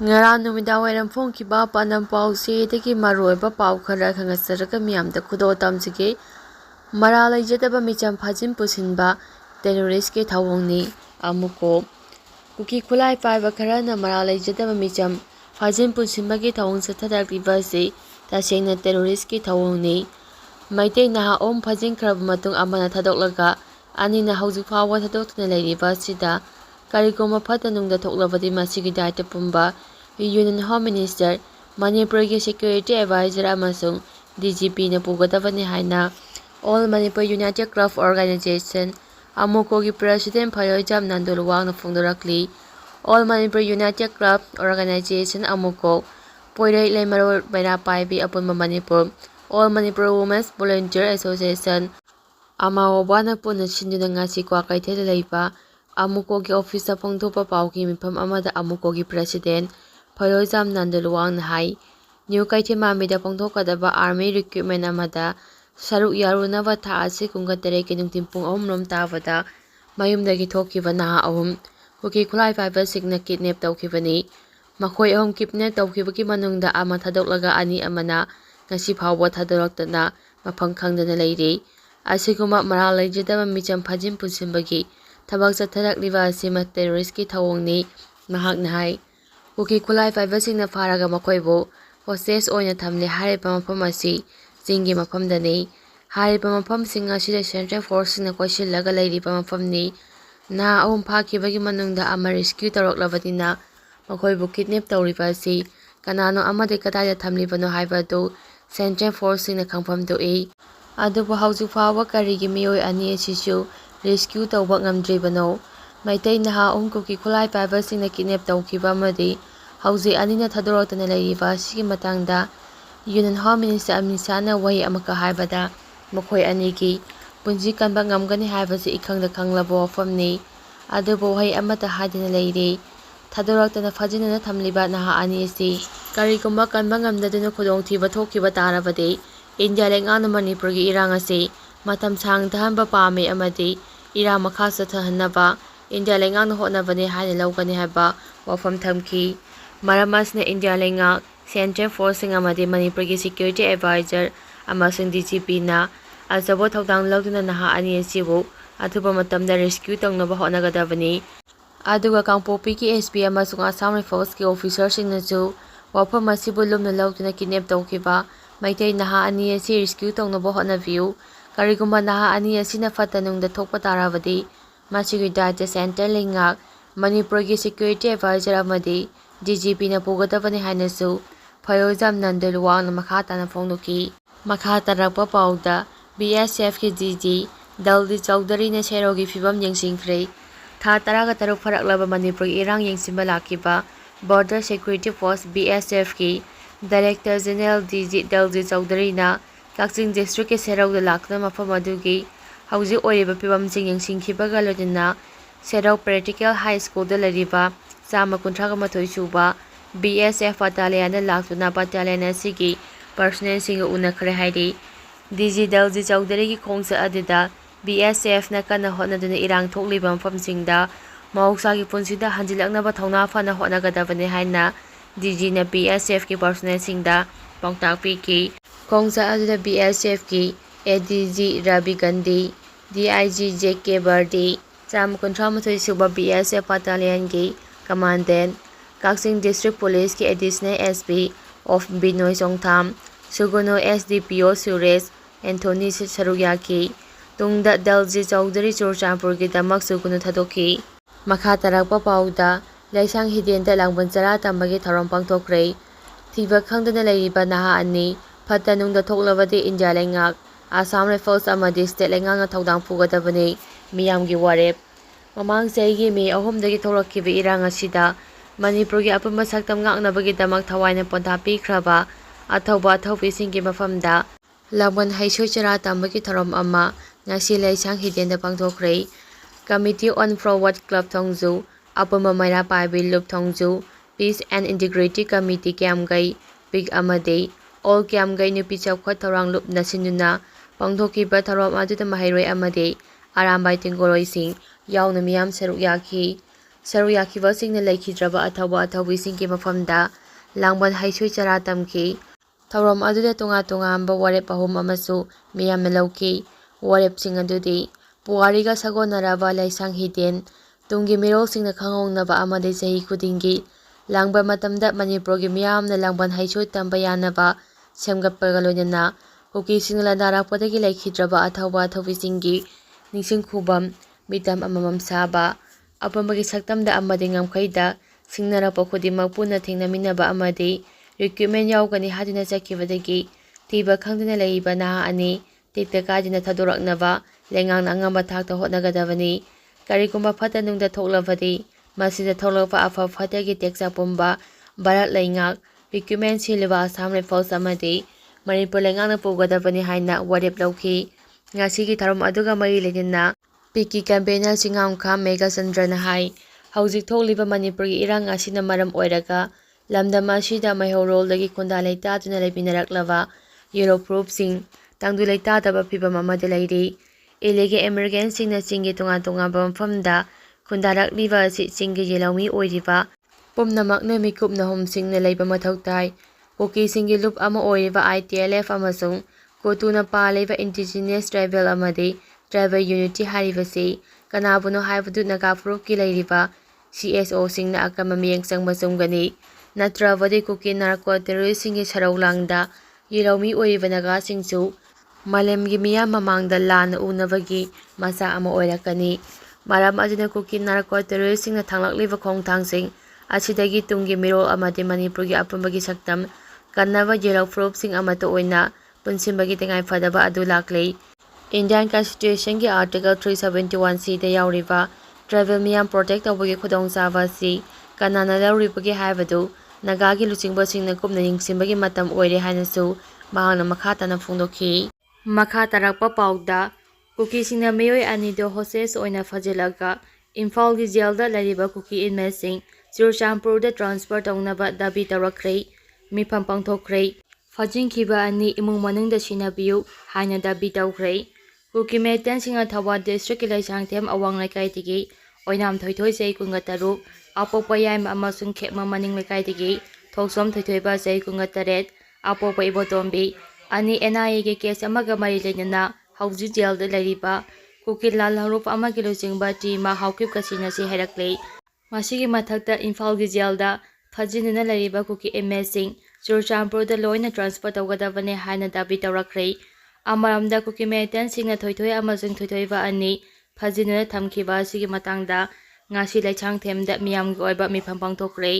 Ngarang numidawairam phongkiba panam pausedagi maroiba pau khara khangasaraga miyamda khudo tamjige mara laijadaba micham phajin pusinba terrorist ke thawongni amuko kuki khulai paiba kharana mara laijadaba micham phajin pusinbagi thawong satharakliba se tasengna terrorist ke thawongni maitei naha om phajin kharaba matung amana thadoklaga anina haujuk phawa thadoktuna leiriba sida karigoma phatanungda thoklabadi masigi daita pumba Union Home Minister Manipurgi Security Advisor amasung DGP na pugadabani haina All Manipur United Club Organization amukogi President Phayoijam Nandulwang na phongdorakli All Manipur United Club Organization amuko Poirai Lemaro Baina Paibi apunma Manipur All Manipur Women's Volunteer Association amaobana puna sinduna ngasi kwa kaithela leiba amukogi office sa phongthopa pauki mifam amada amukogi President Phayoijam Nandulwang hai New Kaithima mida phongthokadaba Army Recruitment amada saruk yarunaba tha asi kungatere kinungtim pung ahumrom tabada mayumdagi thokiba naha ahum Kuki khulai paiba signa kidnap tawkhibani makhoi ahum kidnap tawkhibagi manungda ama thadoklaga ani amana ngasi phawba thadolaktana mafang khangdana leiri asiguma mara laijadaba micham phajin punsinbagi thabak chatharakliba asima terrorist ki thawongni mahakna hai Kuki khulai paibasingna pharaga makoibo hostage oina thamle hariba mafam asi jingi mafamdani hariba mafamsing asida Central Force na koisillaga leiriba mafamni na ahum phakibagi manungda ama rescue tawraklabadina makoibo kidnap tawriba asi kanano amade kadaida thamlibano haibadu Central Force na khangphamdo adubu haujuk phawa karigi miyoi ani asisu rescue tawba ngamdribano Maitai naha Kuki khulai paibasingna kidnap tawkhiba amadi hauji anina thadoroktana leiriba sigi matangda Union Home Minister Amisana wahi amaka haibada makhoi anigi punji kanba ngamgani haibasi ikhangda khanglabo wafamni adubu wahi amata haidina leiri thadoroktana phajinana thamliba naha ani asi karigumba kanba ngamdaduna khudongthiba thokkiba tarabadi India lengana Manipurgi irang asi matam sang thanba pame amadi ira makha sathanaba India lengana hotnabani haina lawgani haiba wafam thamki maramasna India lenga Central Force amadi Manipurgi Security Advisor amasung DGP na azabo thawdang lawduna naha ani asibu athuba matamda rescue tangnaba hotnagadabani aduga Kangpopi ki SP amasung Assam Rifles ki officer singnachu wafam asibu lumna lawduna kidnap tawkhiba Maitai naha ani asi rescue tangnaba hotnabiu karigumba naha ani asina fatanungda thokpa tarabadi masigi data center lingak Manipurgi Security Advisor amadi DGP na pugadabani hainasu Phayoijam Nandulwang na makha tana phongdoki makha tarakpa pauda BSF ki DG Daldi Chowdhury na serogi fibam yengsingkhre tha taraga taruk pharaklaba Manipur irang yengsimba lakiba Border Security Force BSF ki Director General DG Daldi Chowdhury na Kakching District ki serogda lakna mafam adugi hauji oiriba fibamsing yengsingkhibaga lodina Serok Practical High School da leiriba chama kunthraga mathoi suba BSF battalion laktuna battalion asigi personnel singa unakhre hairi DG Dalji Chowdhury ki khongsa adida BSF na kana hotnaduna irang thokliba mafamsingda mahoksagi punsida hanjilaknaba thawna fana hotnagadabani haina DG na BSF ki personnel singda pongtak piki khongsa adida BSF ki ADG Ravi Gandhi DIG JK Bardi chama kunthra mathoi suba BSF battalion ki commandant Kakching District Police ki additional SP of Binoy Songtham Suguno SDPO Suresh Anthony Sarugyaki tungda Dalji Chowdhury Churachandpur ki damak suguno thadoki makha tarakpa pauda laisang hidenda langban chara tambagi tharom pangthokre thiba khangdana leiriba naha ani phatanungda thoklabadi India lengak Assam Rifles amadi state lenganga thawdang pugadabani miyamgi warep mamang chaigi me ahumdagi thorakkiba irang asida Manipurgi apunba saktam ngaknabagi damak thawaina pontha pikhraba athauba athaupisinggi mafamda langban haisoi chara tambagi tharom ama ngasi laisang hidenda pangthokre Committee on Forward Club Thongju apunba maira paibi lup Thongju Peace and Integrity Committee Kiamgai Big amade All Kiamgai nupi chawkhat thorang lup nasinuna pangthokiba tharom aduda mahairoi amade arambai tingoroi sing yauna miyam saruk yaki ꯁꯔꯨꯛ ꯌꯥꯈꯤꯕꯁꯤꯡꯅ ꯂꯩꯈꯤꯗ꯭ꯔꯕ ꯑꯊꯧꯕ ꯑꯊꯧꯕꯤꯁꯤꯡꯒꯤ ꯃꯐꯝꯗ ꯂꯥꯡꯕꯟ ꯍꯩꯁꯣꯏ ꯆꯔꯥ ꯇꯝꯈꯤ꯫ ꯊꯧꯔꯝ ꯑꯗꯨꯗ ꯇꯣꯉꯥꯟ-ꯇꯣꯉꯥꯟꯕ ꯋꯥꯔꯦꯞ 3 ꯑꯃꯁꯨ ꯃꯤꯌꯥꯝꯅ ꯂꯧꯈꯤ꯫ ꯋꯥꯔꯦꯞꯁꯤꯡ ꯑꯗꯨꯗꯤ ꯄꯨꯋꯥꯔꯤꯒ ꯁꯥꯒꯣꯟꯅꯔꯕ ꯂꯥꯏꯁꯪ ꯍꯤꯗꯦꯟ, ꯇꯨꯡꯒꯤ ꯃꯤꯔꯣꯜꯁꯤꯡꯅ ꯈꯪꯍꯧꯅꯕ ꯑꯃꯗꯤ ꯆꯍꯤ ꯈꯨꯗꯤꯡꯒꯤ ꯂꯥꯡꯕꯟ ꯃꯇꯝꯗ ꯃꯅꯤꯄꯨꯔꯒꯤ ꯃꯤꯌꯥꯝꯅ ꯂꯥꯡꯕꯟ ꯍꯩꯁꯣꯏ ꯇꯝꯕ ꯌꯥꯅꯕ ꯁꯦꯝꯒꯠꯄꯒ ꯂꯣꯏꯅꯅ ꯀꯨꯀꯤꯁꯤꯡꯅ ꯂꯥꯟꯗꯥꯔꯛꯄꯗꯒꯤ ꯂꯩꯈꯤꯗ꯭ꯔꯕ ꯑꯊꯧꯕ ꯑꯊꯧꯕꯤꯁꯤꯡꯒꯤ ꯅꯤꯡꯁꯤꯡ ꯈꯨꯕꯝ ꯃꯤꯇꯝ ꯑꯃꯃꯝ ꯁꯥꯕ, ꯑꯄꯨꯟꯕꯒꯤ ꯁꯛꯇꯝꯗ ꯑꯃꯗꯤ ꯉꯝꯈꯩꯗ ꯁꯤꯡꯅꯔꯛꯄ ꯈꯨꯗꯤꯡꯃꯛ ꯄꯨꯟꯅ ꯊꯦꯡꯅꯃꯤꯟꯅꯕ ꯑꯃꯗꯤ ꯔꯤꯀ꯭ꯔꯨꯏꯠꯃꯦꯟ ꯌꯥꯎꯒꯅꯤ ꯍꯥꯏꯗꯨꯅ ꯆꯠꯈꯤꯕꯗꯒꯤ ꯊꯤꯕ ꯈꯪꯗꯅ ꯂꯩꯔꯤꯕ ꯅꯍꯥ ꯑꯅꯤ ꯇꯦꯛꯇ ꯀꯥꯏꯗꯅ ꯊꯥꯗꯣꯔꯛꯅꯕ ꯂꯩꯉꯥꯛꯅ ꯑꯉꯝꯕ ꯊꯥꯛꯇ ꯍꯣꯠꯅꯒꯗꯕꯅꯤ꯫ ꯀꯔꯤꯒꯨꯝꯕ ꯐꯠꯇ ꯅꯨꯡꯗ ꯊꯣꯛꯂꯕꯗꯤ ꯃꯁꯤꯗ ꯊꯣꯛꯂꯛꯄ ꯑꯐ ꯐꯠꯇꯒꯤ ꯇꯦꯛꯁ ꯑꯄꯨꯟꯕ ꯚꯥꯔꯠ ꯂꯩꯉꯥꯛ, ꯔꯤꯀ꯭ꯔꯨꯏꯠꯃꯦꯟ ꯁꯤꯜꯂꯤꯕ ꯑꯁꯥꯝ ꯔꯥꯏꯐꯜꯁ ꯑꯃꯗꯤ ꯃꯅꯤꯄꯨꯔ ꯂꯩꯉꯥꯛꯅ ꯄꯨꯒꯗꯕꯅꯤ ꯍꯥꯏꯅ ꯋꯥꯔꯦꯞ ꯂꯧꯈꯤ꯫ ꯉꯁꯤꯒꯤ ꯊꯧꯔꯝ ꯑꯗꯨꯒ ꯃꯔꯤ ꯂꯩꯅꯅ ꯄꯤꯀꯤ ꯀꯟꯚꯦꯅꯔ ꯆꯤꯡꯉꯥꯝꯈꯥꯝ ꯃꯦꯘꯆꯟꯗ꯭ꯔꯅ ꯍꯥꯏ ꯍꯧꯖꯤꯛ ꯊꯣꯛꯂꯤꯕ ꯃꯅꯤꯄꯨꯔꯒꯤ ꯏꯔꯥꯡ ꯑꯁꯤꯅ ꯃꯔꯝ ꯑꯣꯏꯔꯒ ꯂꯝꯗꯝ ꯑꯁꯤꯗ ꯃꯩꯍꯧꯔꯣꯜꯗꯒꯤ ꯈꯨꯟꯗꯥ ꯂꯩꯇꯥꯗꯨꯅ ꯂꯩꯃꯤꯟꯅꯔꯛꯂꯕ ꯌꯨꯔꯣꯞ ꯐꯨꯔꯨꯞꯁꯤꯡ ꯇꯪꯗꯨ ꯂꯩꯇꯥꯗꯕ ꯐꯤꯚꯝ ꯑꯃꯗ ꯂꯩꯔꯤ꯫ ꯏꯂꯤꯒꯦꯜ ꯏꯃꯤꯒ꯭ꯔꯦꯟꯠꯁꯤꯡꯅ ꯆꯤꯡꯒꯤ ꯇꯣꯉꯥꯟ-ꯇꯣꯉꯥꯟꯕ ꯃꯐꯝꯗ ꯈꯨꯟꯗꯥꯔꯛꯂꯤꯕ ꯑꯁꯤ ꯆꯤꯡꯒꯤ ꯌꯦꯜꯍꯧꯃꯤ ꯑꯣꯏꯔꯤꯕ ꯄꯨꯝꯅꯃꯛꯅ ꯃꯤꯀꯨꯞ ꯅꯍꯨꯝꯁꯤꯡꯅ ꯂꯩꯕ ꯃꯊꯧ ꯇꯥꯏ꯫ ꯀꯨꯀꯤꯁꯤꯡꯒꯤ ꯂꯨꯞ ꯑꯃ ꯑꯣꯏꯔꯤꯕ ITLF ꯑꯃꯁꯨꯡ ꯀꯣꯇꯨꯅ ꯄꯥꯜꯂꯤꯕ ꯏꯟꯗꯤꯖꯤꯅꯁ ꯇ꯭ꯔꯥꯏꯕꯦꯜ ꯑꯃꯗꯤ ꯇ꯭ꯔꯥꯏꯕꯦꯜ ꯌꯨꯅꯤꯇꯤ ꯍꯥꯏꯔꯤꯕꯁꯤ ꯀꯅꯥꯕꯨꯅꯣ ꯍꯥꯏꯕꯗꯨ ꯅꯥꯒꯥ ꯐꯨꯔꯨꯞꯀꯤ ꯂꯩꯔꯤꯕ CSOꯁꯤꯡꯅ ꯑꯀꯟꯕ ꯃꯤꯠꯌꯦꯡ ꯆꯪꯕ ꯆꯨꯝꯒꯅꯤ꯫ ꯅꯠꯇ꯭ꯔꯕꯗꯤ ꯀꯨꯀꯤ ꯅꯥꯔꯀꯣ ꯇꯦꯔꯣꯔꯤꯁꯁꯤꯡꯒꯤ ꯁꯔꯧ ꯂꯥꯡꯗ ꯌꯦꯜꯍꯧꯃꯤ ꯑꯣꯏꯔꯤꯕ ꯅꯥꯒꯥꯁꯤꯡꯁꯨ ꯃꯥꯂꯦꯝꯒꯤ ꯃꯤꯌꯥꯝ ꯃꯃꯥꯡꯗ ꯂꯥꯟꯅ ꯎꯅꯕꯒꯤ ꯃꯆꯥꯛ ꯑꯃ ꯑꯣꯏꯔꯛꯀꯅꯤ꯫ ꯃꯔꯝ ꯑꯗꯨꯅ ꯀꯨꯀꯤ ꯅꯥꯔꯀꯣ ꯇꯦꯔꯣꯔꯤꯁꯁꯤꯡꯅ ꯊꯥꯡꯂꯛꯂꯤꯕ ꯈꯣꯡꯊꯥꯡꯁꯤꯡ ꯑꯁꯤꯗꯒꯤ ꯇꯨꯡꯒꯤ ꯃꯤꯔꯣꯜ ꯑꯃꯗꯤ ꯃꯅꯤꯄꯨꯔꯒꯤ ꯑꯄꯨꯟꯕꯒꯤ ꯁꯛꯇꯝ ꯀꯟꯅꯕ ꯌꯦꯜꯍꯧ ꯐꯨꯔꯨꯞꯁꯤꯡ ꯑꯃꯠꯇ ꯑꯣꯏꯅ ꯄꯨꯟꯁꯤꯟꯕꯒꯤ ꯇꯉꯥꯏꯐꯗꯕ ꯑꯗꯨ ꯂꯥꯛꯂꯤ꯫ ꯏꯟꯗꯤꯌꯥꯟ ꯀꯟꯁꯇꯤꯇ꯭ꯌꯨꯁꯟꯒꯤ ꯑꯥꯔꯇꯤꯀꯜ 371(c)ꯗ ꯌꯥꯎꯔꯤꯕ ꯇ꯭ꯔꯥꯏꯕꯦꯜ ꯃꯤꯌꯥꯝ ꯄ꯭ꯔꯣꯇꯦꯛ ꯇꯧꯕꯒꯤ ꯈꯨꯗꯣꯡꯆꯥꯕ ꯑꯁꯤ ꯀꯅꯥꯅ ꯂꯧꯔꯤꯕꯒꯦ ꯍꯥꯏꯕꯗꯨ ꯅꯥꯒꯥꯒꯤ ꯂꯨꯆꯤꯡꯕꯁꯤꯡꯅ ꯀꯨꯞꯅ ꯌꯦꯡꯁꯤꯟꯕꯒꯤ ꯃꯇꯝ ꯑꯣꯏꯔꯦ ꯍꯥꯏꯅꯁꯨ ꯃꯍꯥꯛꯅ ꯃꯈꯥ ꯇꯥꯅ ꯐꯣꯡꯗꯣꯛꯈꯤ꯫ ꯃꯈꯥ ꯇꯥꯔꯛꯄ ꯄꯥꯎꯗ ꯀꯨꯀꯤꯁꯤꯡꯅ ꯃꯤꯑꯣꯏ ꯑꯅꯤꯗꯨ ꯍꯣꯁꯇꯦꯖ ꯑꯣꯏꯅ ꯐꯥꯖꯤꯜꯂꯒ ꯏꯝꯐꯥꯜꯒꯤ ꯖꯦꯜꯗ ꯂꯩꯔꯤꯕ ꯀꯨꯀꯤ ꯏꯟꯃꯦꯠꯁꯤꯡ ꯆꯨꯔꯆꯥꯟꯄꯨꯔꯗ ꯇ꯭ꯔꯥꯟꯁꯐꯔ ꯇꯧꯅꯕ ꯗꯥꯕꯤ ꯇꯧꯔꯛꯈ꯭ꯔꯦ꯫ ꯃꯤꯐꯝ ꯄꯥꯡꯊꯣꯛꯈ꯭ꯔꯦ꯫ ꯐꯥꯖꯤꯟꯈꯤꯕ ꯑꯅꯤ ꯏꯃꯨꯡ ꯃꯅꯨꯡꯗ ꯁꯤꯟꯅꯕꯤꯌꯨ ꯍꯥꯏꯅ ꯗꯥꯕꯤ ꯇꯧꯈ꯭ꯔꯦ꯫ ꯀꯨꯀꯤ ꯃꯤꯂꯤꯇꯦꯟꯠꯁꯤꯡꯅ ꯊꯧꯕꯥꯜ ꯗꯤꯁꯇ꯭ꯔꯤꯛꯀꯤ ꯂꯩꯁꯥꯡꯊꯦꯝ ꯑꯋꯥꯡ ꯂꯩꯀꯥꯏꯗꯒꯤ ꯑꯣꯏꯅꯥꯝ ꯊꯣꯏꯊꯣꯏ ꯆꯍꯤ 13, ꯑꯄꯣꯛꯄ ꯌꯥꯏꯃ ꯑꯃꯁꯨꯡ ꯈꯦꯛꯃ ꯃꯅꯤꯡ ꯂꯩꯀꯥꯏꯗꯒꯤ ꯊꯣꯛꯆꯣꯝ ꯊꯣꯏꯊꯣꯏꯕ ꯆꯍꯤ 13, ꯑꯄꯣꯛꯄ ꯏꯕꯣꯇꯣꯝꯕꯤ ꯑꯅꯤ NIAꯒꯤ ꯀꯦꯁ ꯑꯃꯒ ꯃꯔꯤ ꯂꯩꯅꯅ ꯍꯧꯖꯤꯛ ꯖꯦꯜꯗ ꯂꯩꯔꯤꯕ ꯀꯨꯀꯤ ꯂꯥꯜꯍꯧꯔꯨꯞ ꯑꯃꯒꯤ ꯂꯨꯆꯤꯡꯕ ꯇꯤ.ꯃꯥ ꯍꯥꯎꯀꯤꯞꯀ ꯁꯤꯟꯅꯁꯤ ꯍꯥꯏꯔꯛꯂꯤ꯫ ꯃꯁꯤꯒꯤ ꯃꯊꯛꯇ ꯏꯝꯐꯥꯜꯒꯤ ꯖꯦꯜꯗ ꯐꯥꯖꯤꯟꯗꯨꯅ ꯂꯩꯔꯤꯕ ꯀꯨꯀꯤ ꯏꯟꯃꯦꯠꯁꯤꯡ ꯆꯨꯔꯆꯥꯟꯄꯨꯔꯗ ꯂꯣꯏꯅ ꯇ꯭ꯔꯥꯟꯁꯐꯔ ꯇꯧꯒꯗꯕꯅꯤ ꯍꯥꯏꯅ ꯗꯥꯕꯤ ꯇꯧꯔꯛꯈ꯭ꯔꯦ꯫ ꯑꯃꯔꯣꯝꯗ ꯀꯨꯀꯤ ꯃꯤꯂꯤꯇꯦꯟꯠꯁꯤꯡꯅ ꯊꯣꯏꯊꯣꯏ ꯑꯃꯁꯨꯡ ꯊꯣꯏꯊꯣꯏꯕ ꯑꯅꯤ ꯐꯥꯖꯤꯟꯗꯨꯅ ꯊꯝꯈꯤꯕ ꯑꯁꯤꯒꯤ ꯃꯇꯥꯡꯗ ꯉꯁꯤ ꯂꯩꯁꯥꯡꯊꯦꯝꯗ ꯃꯤꯌꯥꯝꯒꯤ ꯑꯣꯏꯕ ꯃꯤꯐꯝ ꯄꯥꯡꯊꯣꯛꯈ꯭ꯔꯦ꯫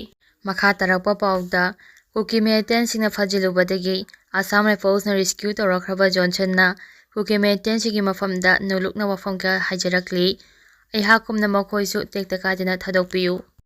ꯃꯈꯥ ꯇꯥꯔꯛꯄ ꯄꯥꯎꯗ ꯀꯨꯀꯤ ꯃꯤꯂꯤꯇꯦꯟꯠꯁꯤꯡꯅ ꯐꯥꯖꯤꯜꯂꯨꯕꯗꯒꯤ ꯑꯁꯥꯝ ꯔꯥꯏꯐꯜꯁꯅ ꯔꯦꯁꯀ꯭ꯌꯨ ꯇꯧꯔꯛꯈ꯭ꯔꯕ ꯖꯣꯟꯁꯟꯅ ꯀꯨꯀꯤ ꯃꯤꯂꯤꯇꯦꯟꯠꯁꯤꯡꯒꯤ ꯃꯐꯝꯗ ꯅꯣꯜꯂꯨꯛꯅ ꯋꯥꯐꯝ ꯀꯌꯥ ꯍꯥꯏꯖꯔꯛꯂꯤ꯫ ꯑꯩꯍꯥꯛꯀꯨꯝꯅ ꯃꯈꯣꯏꯁꯨ ꯇꯦꯛꯇ ꯀꯥꯏꯗꯅ ꯊꯥꯗꯣꯛꯄꯤꯌꯨ꯫